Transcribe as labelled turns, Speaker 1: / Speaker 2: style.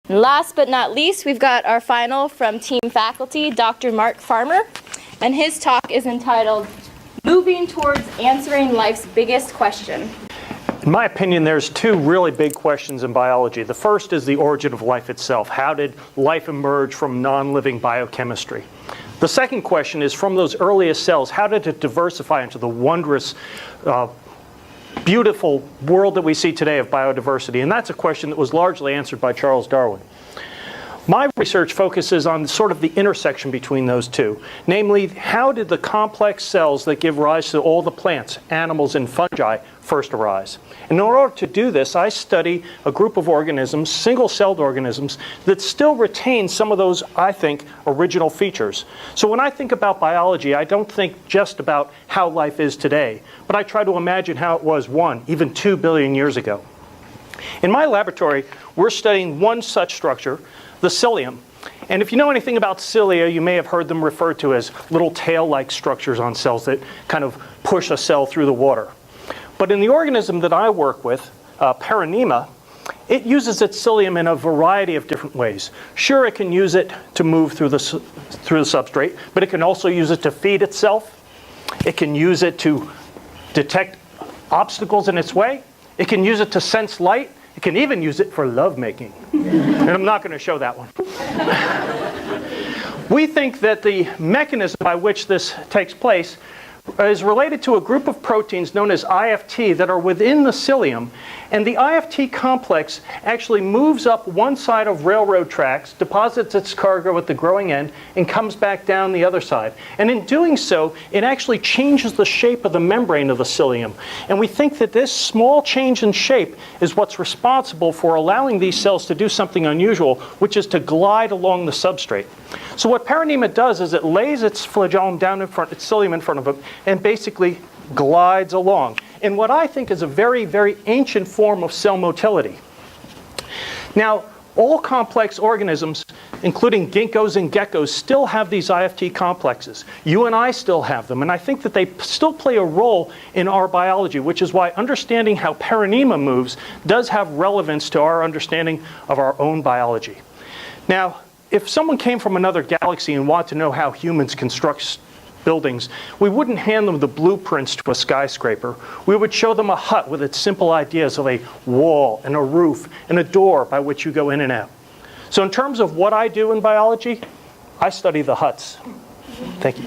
Speaker 1: And last but not least, we've got our final from team faculty, Dr. Mark Farmer, and his talk is entitled, Moving Towards Answering Life's Biggest Question.
Speaker 2: In my opinion, there's two really big questions in biology. The first is the origin of life itself. How did life emerge from non-living biochemistry? The second question is, from those earliest cells, how did it diversify into the wondrous, beautiful world that we see today of biodiversity? And that's a question that was largely answered by Charles Darwin. My research focuses on sort of the intersection between those two. Namely, how did the complex cells that give rise to all the plants, animals, and fungi first arise? And in order to do this, I study a group of organisms, single-celled organisms, that still retain some of those, I think, original features. So when I think about biology, I don't think just about how life is today, but I try to imagine how it was 1, even 2 billion years ago. In my laboratory, we're studying one such structure, the cilium. And if you know anything about cilia, you may have heard them referred to as little tail-like structures on cells that kind of push a cell through the water. But in the organism that I work with, Paranema, it uses its cilium in a variety of different ways. Sure, it can use it to move through the substrate, but it can also use it to feed itself. It can use it to detect obstacles in its way. It can use it to sense light. It can even use it for lovemaking. And I'm not going to show that one. We think that the mechanism by which this takes place is related to a group of proteins known as IFT that are within the cilium. And the IFT complex actually moves up one side of railroad tracks, deposits its cargo at the growing end, and comes back down the other side. And in doing so, it actually changes the shape of the membrane of the cilium. And we think that this small change in shape is what's responsible for allowing these cells to do something unusual, which is to glide along the substrate. So what Paranema does is it lays its flagellum down in front, its cilium in front of it, and basically glides along in what I think is a very, very ancient form of cell motility. Now, all complex organisms, including ginkgos and geckos, still have these IFT complexes. You and I still have them, and I think that they still play a role in our biology, which is why understanding how Paranema moves does have relevance to our understanding of our own biology. Now, if someone came from another galaxy and wanted to know how humans construct buildings, we wouldn't hand them the blueprints to a skyscraper. We would show them a hut with its simple ideas of a wall and a roof and a door by which you go in and out. So in terms of what I do in biology, I study the huts. Thank you.